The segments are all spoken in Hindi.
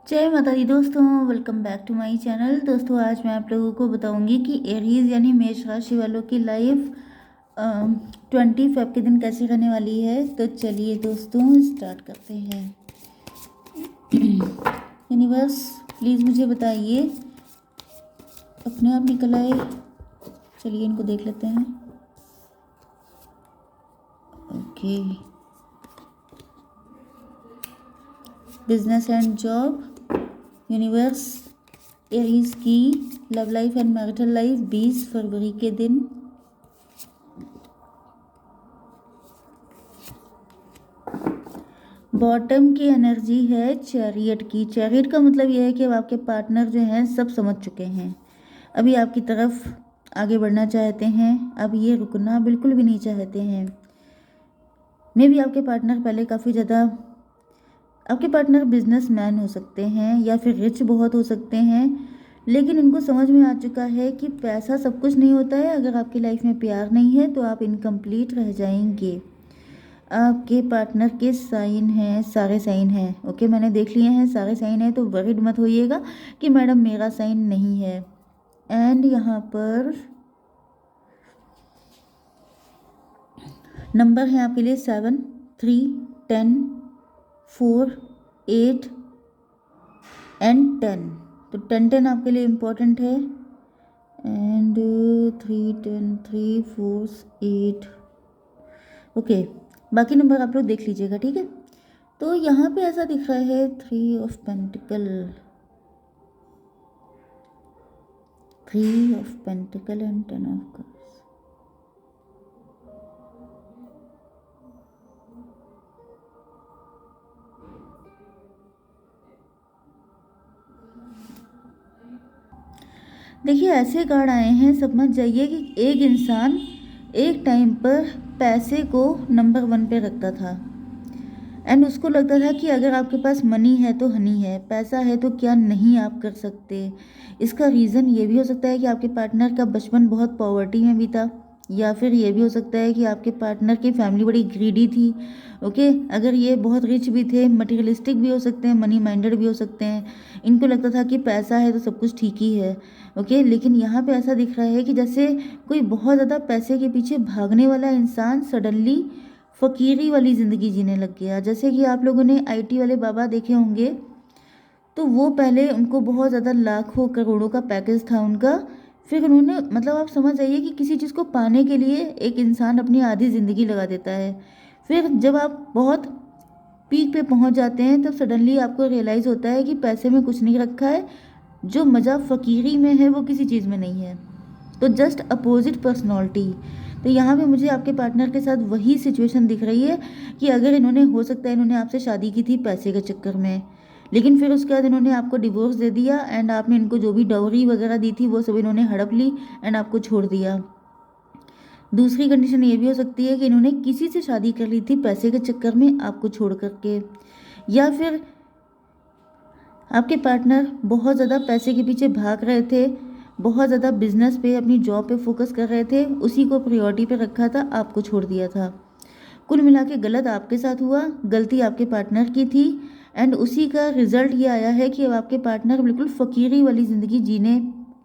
जय माता दी दोस्तों, welcome back to my channel. दोस्तों आज मैं आप लोगों को बताऊंगी कि एरीज यानी मेष राशि वालों की लाइफ 20 फेब के दिन कैसे रहने वाली है। तो चलिए दोस्तों स्टार्ट करते हैं। यूनिवर्स प्लीज़ मुझे बताइए, अपने आप निकल आए। चलिए इनको देख लेते हैं। Okay, business and job. Universe Aries की love life and marital life 20 फरवरी के दिन। बॉटम की एनर्जी है चैरियट की। चैरियट का मतलब यह है कि अब आपके पार्टनर जो हैं सब समझ चुके हैं, अभी आपकी तरफ आगे बढ़ना चाहते हैं, अब ये रुकना बिल्कुल भी नहीं चाहते हैं। मे भी आपके पार्टनर पहले काफ़ी ज़्यादा, आपके पार्टनर बिजनेसमैन हो सकते हैं या फिर रिच बहुत हो सकते हैं, लेकिन इनको समझ में आ चुका है कि पैसा सब कुछ नहीं होता है। अगर आपकी लाइफ में प्यार नहीं है तो आप इनकम्प्लीट रह जाएंगे। आपके पार्टनर के साइन हैं, सारे साइन हैं। ओके, मैंने देख लिए हैं, सारे साइन हैं, तो वरीड मत होइएगा कि मैडम मेरा साइन नहीं है। एंड यहाँ पर नंबर है आपके लिए 7, 3, 10, 4, 8 एंड 10। तो 10 आपके लिए इम्पोर्टेंट है। एंड 3, 10, 3, 4, 8। ओके, बाकी नंबर आप लोग देख लीजिएगा, ठीक है। तो यहाँ पे ऐसा दिख रहा है 3 of pentacle, 3 of pentacle and 10 of cups. देखिए ऐसे कार्ड आए हैं, समझ जाइए कि एक इंसान एक टाइम पर पैसे को नंबर 1 पे रखता था एंड उसको लगता था कि अगर आपके पास मनी है तो हनी है, पैसा है तो क्या नहीं आप कर सकते। इसका रीज़न ये भी हो सकता है कि आपके पार्टनर का बचपन बहुत पॉवर्टी में बीता, या फिर ये भी हो सकता है कि आपके पार्टनर की फैमिली बड़ी ग्रीडी थी। ओके, अगर ये बहुत रिच भी थे, मटेरियलिस्टिक भी हो सकते हैं, मनी माइंडेड भी हो सकते हैं, इनको लगता था कि पैसा है तो सब कुछ ठीक ही है। ओके, लेकिन यहाँ पे ऐसा दिख रहा है कि जैसे कोई बहुत ज़्यादा पैसे के पीछे भागने वाला इंसान सडनली फ़कीरी वाली ज़िंदगी जीने लग गया। जैसे कि आप लोगों ने आईटी वाले बाबा देखे होंगे, तो वो पहले उनको बहुत ज़्यादा लाखों करोड़ों का पैकेज था उनका, फिर उन्होंने, मतलब आप समझ जाइए कि किसी चीज़ को पाने के लिए एक इंसान अपनी आधी ज़िंदगी लगा देता है। फिर जब आप बहुत पीक पे पहुंच जाते हैं तब सडनली आपको रियलाइज़ होता है कि पैसे में कुछ नहीं रखा है, जो मज़ा फ़कीरी में है वो किसी चीज़ में नहीं है। तो जस्ट अपोजिट पर्सनैलिटी। तो यहाँ पे मुझे आपके पार्टनर के साथ वही सिचुएशन दिख रही है कि अगर इन्होंने, हो सकता है इन्होंने आपसे शादी की थी पैसे के चक्कर में, लेकिन फिर उसके बाद इन्होंने आपको डिवोर्स दे दिया एंड आपने इनको जो भी डाउरी वगैरह दी थी वो सब इन्होंने हड़प ली एंड आपको छोड़ दिया। दूसरी कंडीशन ये भी हो सकती है कि इन्होंने किसी से शादी कर ली थी पैसे के चक्कर में आपको छोड़ करके, या फिर आपके पार्टनर बहुत ज़्यादा पैसे के पीछे भाग रहे थे, बहुत ज़्यादा बिजनेस पे, अपनी जॉब पे फोकस कर रहे थे, उसी को प्रायोरिटी पे रखा था, आपको छोड़ दिया था। कुल मिला के गलत आपके साथ हुआ, गलती आपके पार्टनर की थी एंड उसी का रिजल्ट ये आया है कि अब आपके पार्टनर बिल्कुल फ़कीरी वाली ज़िंदगी जीने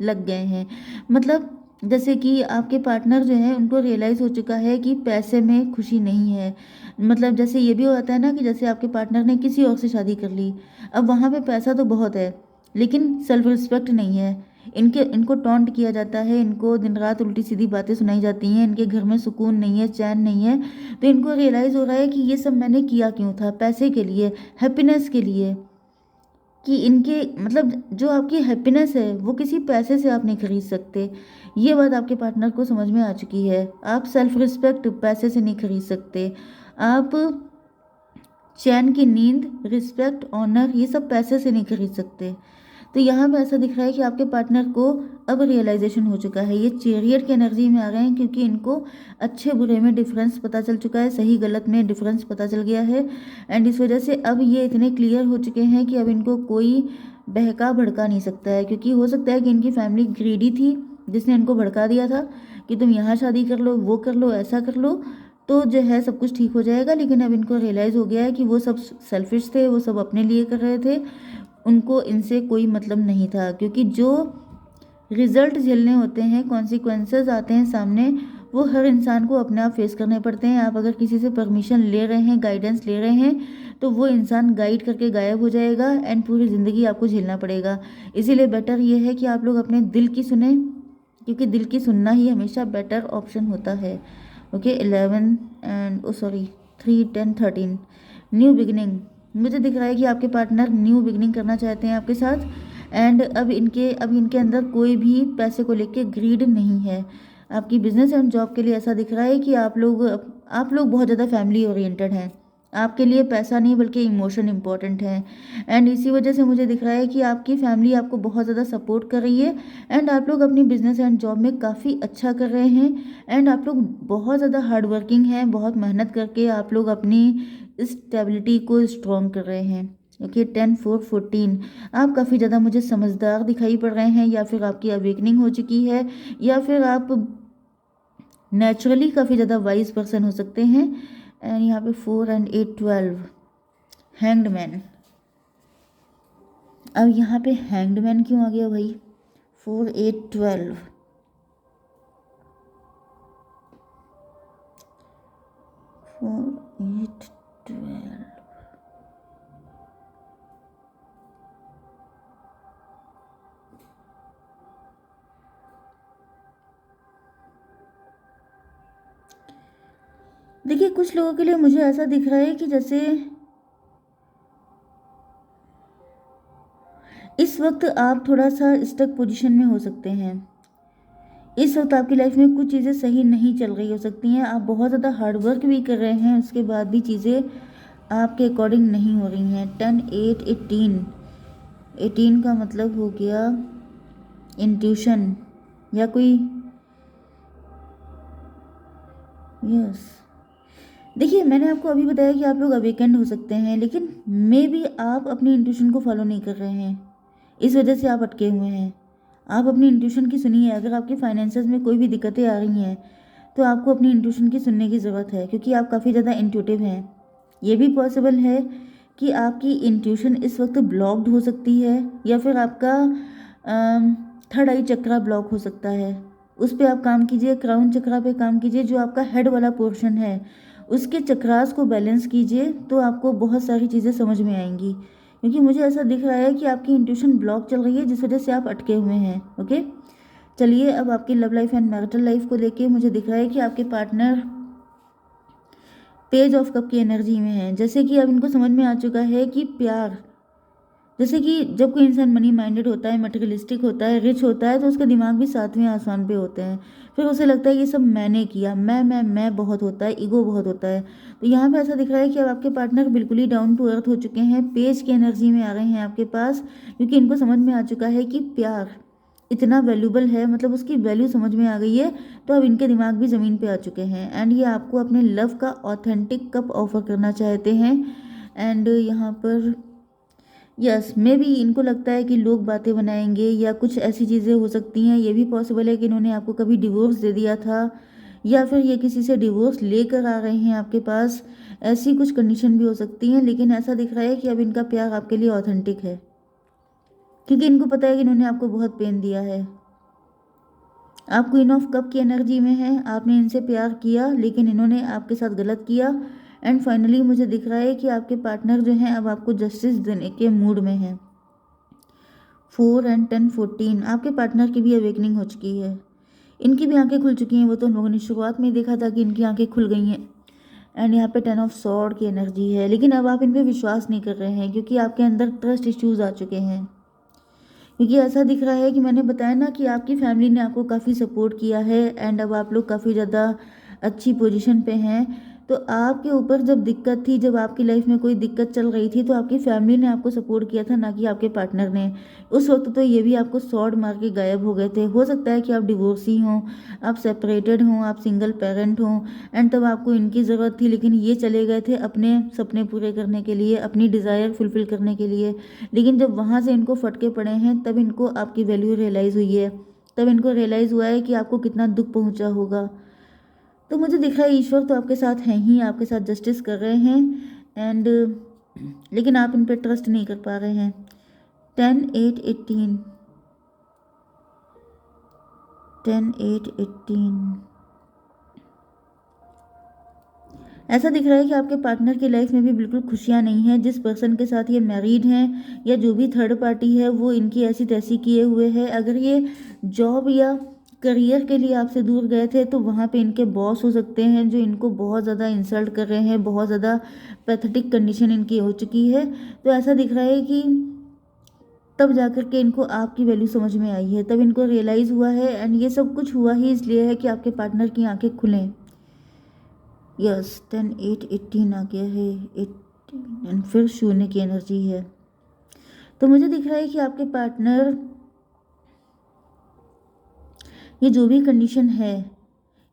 लग गए हैं। मतलब जैसे कि आपके पार्टनर जो है उनको रियलाइज़ हो चुका है कि पैसे में खुशी नहीं है। मतलब जैसे ये भी होता है ना कि जैसे आपके पार्टनर ने किसी और से शादी कर ली, अब वहाँ पे पैसा तो बहुत है लेकिन सेल्फ रिस्पेक्ट नहीं है। इनको टॉन्ट किया जाता है, इनको दिन रात उल्टी सीधी बातें सुनाई जाती हैं, इनके घर में सुकून नहीं है, चैन नहीं है। तो इनको रियलाइज़ हो रहा है कि ये सब मैंने किया क्यों था, पैसे के लिए, हैप्पीनेस के लिए, कि इनके, मतलब जो आपकी हैप्पीनेस है वो किसी पैसे से आप नहीं खरीद सकते। ये बात आपके पार्टनर को समझ में आ चुकी है। आप सेल्फ रिस्पेक्ट पैसे से नहीं खरीद सकते। आप चैन की नींद, रिस्पेक्ट, ऑनर, ये सब पैसे से नहीं खरीद सकते। तो यहाँ पे ऐसा दिख रहा है कि आपके पार्टनर को अब रियलाइजेशन हो चुका है। ये चेरियट की एनर्जी में आ गए हैं क्योंकि इनको अच्छे बुरे में डिफरेंस पता चल चुका है, सही गलत में डिफरेंस पता चल गया है एंड इस वजह से अब ये इतने क्लियर हो चुके हैं कि अब इनको कोई बहका भड़का नहीं सकता है। क्योंकि हो सकता है कि इनकी फैमिली ग्रीडी थी जिसने इनको भड़का दिया था कि तुम यहाँ शादी कर लो, वो कर लो, ऐसा कर लो, तो जो है सब कुछ ठीक हो जाएगा। लेकिन अब इनको रियलाइज़ हो गया है कि वो सब सेल्फिश थे, वो सब अपने लिए कर रहे थे, उनको इनसे कोई मतलब नहीं था, क्योंकि जो रिजल्ट झेलने होते हैं, कॉन्सिक्वेंसेस आते हैं सामने, वो हर इंसान को अपने आप फेस करने पड़ते हैं। आप अगर किसी से परमिशन ले रहे हैं, गाइडेंस ले रहे हैं, तो वो इंसान गाइड करके गायब हो जाएगा एंड पूरी ज़िंदगी आपको झेलना पड़ेगा। इसीलिए बेटर ये है कि आप लोग अपने दिल की सुने, क्योंकि दिल की सुनना ही हमेशा बेटर ऑप्शन होता है। Okay, 11 and oh sorry 3 10 13 new beginning. मुझे दिख रहा है कि आपके पार्टनर न्यू बिगिनिंग करना चाहते हैं आपके साथ, एंड अब इनके अंदर कोई भी पैसे को लेके ग्रीड नहीं है। आपकी बिजनेस एंड जॉब के लिए ऐसा दिख रहा है कि आप लोग बहुत ज़्यादा फैमिली ओरिएंटेड हैं। आपके लिए पैसा नहीं बल्कि इमोशन इम्पॉर्टेंट है, एंड इसी वजह से मुझे दिख रहा है कि आपकी फैमिली आपको बहुत ज़्यादा सपोर्ट कर रही है, एंड आप लोग अपनी बिजनेस एंड जॉब में काफ़ी अच्छा कर रहे हैं, एंड आप लोग बहुत ज़्यादा हार्ड वर्किंग हैं। बहुत मेहनत करके आप लोग अपनी स्टेबिलिटी को स्ट्रॉन्ग कर रहे हैं। ओके, 10 4 14 आप काफ़ी ज़्यादा मुझे समझदार दिखाई पड़ रहे हैं, या फिर आपकी अवेकनिंग हो चुकी है, या फिर आप नेचुरली काफ़ी ज़्यादा वाइज पर्सन हो सकते हैं। एंड यहाँ पे 4 एंड 8 12 हैंग्ड मैन। अब यहाँ पे हैंग्ड मैन क्यों आ गया भाई? 4 8 12 4 8 12 देखिए, कुछ लोगों के लिए मुझे ऐसा दिख रहा है कि जैसे इस वक्त आप थोड़ा सा स्टक पोजीशन में हो सकते हैं। इस वक्त आपकी लाइफ में कुछ चीज़ें सही नहीं चल रही हो सकती हैं। आप बहुत ज़्यादा हार्ड वर्क भी कर रहे हैं, उसके बाद भी चीज़ें आपके अकॉर्डिंग नहीं हो रही हैं। 10 8 18 18 का मतलब हो गया इंट्यूशन या कोई यस। देखिए, मैंने आपको अभी बताया कि आप लोग अवेकेंड हो सकते हैं, लेकिन मे बी आप अपनी इंट्यूशन को फॉलो नहीं कर रहे हैं, इस वजह से आप अटके हुए हैं। आप अपनी इंट्यूशन की सुनिए। अगर आपकी फाइनेंसेस में कोई भी दिक्कतें आ रही हैं, तो आपको अपनी इंट्यूशन की सुनने की ज़रूरत है, क्योंकि आप काफ़ी ज़्यादा इंट्यूटिव हैं। ये भी पॉसिबल है कि आपकी इंट्यूशन इस वक्त ब्लॉक्ड हो सकती है, या फिर आपका थर्ड आई चक्रा ब्लॉक हो सकता है। उस पर आप काम कीजिए, क्राउन चक्रा पे काम कीजिए, जो आपका हेड वाला पोर्शन है, उसके चक्रास को बैलेंस कीजिए, तो आपको बहुत सारी चीज़ें समझ में आएंगी। क्योंकि मुझे ऐसा दिख रहा है कि आपकी इंट्यूशन ब्लॉक चल रही है, जिस वजह से आप अटके हुए हैं। ओके, चलिए अब आपकी love life and marital life को लेके मुझे दिख रहा है कि आपके पार्टनर पेज ऑफ कप की एनर्जी में है। जैसे कि अब इनको समझ में आ चुका है कि प्यार, जैसे कि जब कोई इंसान मनी माइंडेड होता है, मटेरियलिस्टिक होता है, रिच होता है, तो उसका दिमाग भी सातवें आसमान पे होते हैं। फिर उसे लगता है ये सब मैंने किया, मैं बहुत होता है, ईगो बहुत होता है। तो यहाँ पे ऐसा दिख रहा है कि अब आपके पार्टनर बिल्कुल ही डाउन टू अर्थ हो चुके हैं, पेज की एनर्जी में आ रहे हैं आपके पास, क्योंकि इनको समझ में आ चुका है कि प्यार इतना वैल्यूबल है, मतलब उसकी वैल्यू समझ में आ गई है। तो अब इनके दिमाग भी ज़मीन पे आ चुके हैं, एंड ये आपको अपने लव का ऑथेंटिक कप ऑफर करना चाहते हैं। एंड यहाँ पर यस, मे बी इनको लगता है कि लोग बातें बनाएंगे, या कुछ ऐसी चीज़ें हो सकती हैं। ये भी पॉसिबल है कि इन्होंने आपको कभी डिवोर्स दे दिया था, या फिर ये किसी से डिवोर्स लेकर आ रहे हैं आपके पास। ऐसी कुछ कंडीशन भी हो सकती हैं, लेकिन ऐसा दिख रहा है कि अब इनका प्यार आपके लिए ऑथेंटिक है, क्योंकि इनको पता है कि इन्होंने आपको बहुत पेन दिया है। आप क्वीन ऑफ कप की एनर्जी में हैं, आपने इनसे प्यार किया, लेकिन इन्होंने आपके साथ गलत किया। एंड फाइनली मुझे दिख रहा है कि आपके पार्टनर जो हैं अब आपको जस्टिस देने के मूड में हैं। 4 एंड 10 14 आपके पार्टनर की भी अवेकनिंग हो चुकी है, इनकी भी आंखें खुल चुकी हैं। वो तो हम लोगों ने शुरुआत में ही देखा था कि इनकी आंखें खुल गई हैं। एंड यहाँ पे 10 ऑफ सॉर्ड की एनर्जी है, लेकिन अब आप इन पे विश्वास नहीं कर रहे हैं, क्योंकि आपके अंदर ट्रस्ट इश्यूज आ चुके हैं। क्योंकि ऐसा दिख रहा है कि मैंने बताया ना कि आपकी फैमिली ने आपको काफ़ी सपोर्ट किया है, एंड अब आप लोग काफ़ी ज़्यादा अच्छी पोजीशन पे हैं। तो आपके ऊपर जब दिक्कत थी, जब आपकी लाइफ में कोई दिक्कत चल रही थी, तो आपकी फैमिली ने आपको सपोर्ट किया था, ना कि आपके पार्टनर ने। उस वक्त तो ये भी आपको सॉर्ड मार के गायब हो गए थे। हो सकता है कि आप डिवोर्सी हों, आप सेपरेटेड हों, आप सिंगल पेरेंट हों, एंड तब आपको इनकी ज़रूरत थी, लेकिन ये चले गए थे अपने सपने पूरे करने के लिए, अपनी डिज़ायर फुलफ़िल करने के लिए। लेकिन जब वहाँ से इनको फटके पड़े हैं, तब इनको आपकी वैल्यू रियलाइज़ हुई है, तब इनको रियलाइज़ हुआ है कि आपको कितना दुख पहुँचा होगा। तो मुझे दिख रहा है ईश्वर तो आपके साथ हैं ही, आपके साथ जस्टिस कर रहे हैं, एंड लेकिन आप इन पर ट्रस्ट नहीं कर पा रहे हैं। 10 8 18, 10 8 18। ऐसा दिख रहा है कि आपके पार्टनर की लाइफ में भी बिल्कुल खुशियाँ नहीं हैं। जिस पर्सन के साथ ये मैरिड हैं या जो भी थर्ड पार्टी है वो इनकी ऐसी तैसी किए हुए है। अगर ये जॉब या करियर के लिए आपसे दूर गए थे तो वहाँ पे इनके बॉस हो सकते हैं जो इनको बहुत ज़्यादा इंसल्ट कर रहे हैं, बहुत ज़्यादा पैथेटिक कंडीशन इनकी हो चुकी है। तो ऐसा दिख रहा है कि तब जाकर के इनको आपकी वैल्यू समझ में आई है, तब इनको रियलाइज़ हुआ है। एंड ये सब कुछ हुआ ही इसलिए है कि आपके पार्टनर की आंखें खुलें। यस 10 8 18 आ गया है, 18 एंड फिर शून्य की एनर्जी है। तो मुझे दिख रहा है कि आपके पार्टनर ये जो भी कंडीशन है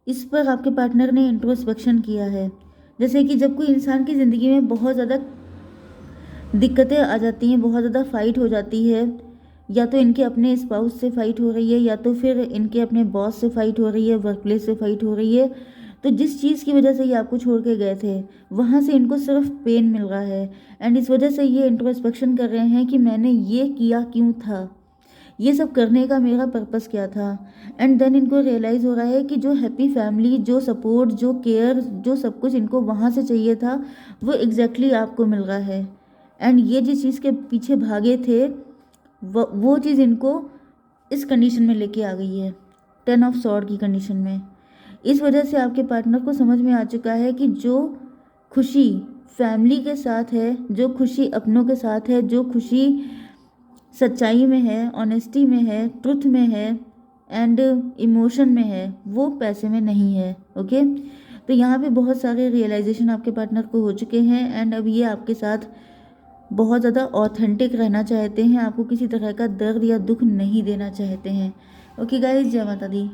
इस पर आपके पार्टनर ने इंट्रोस्पेक्शन किया है। जैसे कि जब कोई इंसान की ज़िंदगी में बहुत ज़्यादा दिक्कतें आ जाती हैं, बहुत ज़्यादा फाइट हो जाती है, या तो इनके अपने स्पाउस से फाइट हो रही है या तो फिर इनके अपने बॉस से फाइट हो रही है, वर्क प्लेस से फाइट हो रही है। तो जिस चीज़ की वजह से ये आपको छोड़ के गए थे वहाँ से इनको सिर्फ पेन मिल रहा है। एंड इस वजह से ये इंट्रोस्पेक्शन कर रहे हैं कि मैंने ये किया क्यों था, ये सब करने का मेरा पर्पस क्या था। एंड देन इनको रियलाइज़ हो रहा है कि जो हैप्पी फैमिली, जो सपोर्ट, जो केयर, जो सब कुछ इनको वहाँ से चाहिए था वो एग्जैक्टली आपको मिल रहा है। एंड ये जिस चीज़ के पीछे भागे थे वो चीज़ इनको इस कंडीशन में लेके आ गई है, 10 ऑफ सॉर्ड की कंडीशन में। इस वजह से आपके पार्टनर को समझ में आ चुका है कि जो खुशी फैमिली के साथ है, जो खुशी अपनों के साथ है, जो खुशी सच्चाई में है, ऑनेस्टी में है, ट्रुथ में है एंड इमोशन में है, वो पैसे में नहीं है। ओके, तो यहाँ पे बहुत सारे रियलाइजेशन आपके पार्टनर को हो चुके हैं। एंड अब ये आपके साथ बहुत ज़्यादा ऑथेंटिक रहना चाहते हैं, आपको किसी तरह का दर्द या दुख नहीं देना चाहते हैं। ओके गाइस, जय माता दी।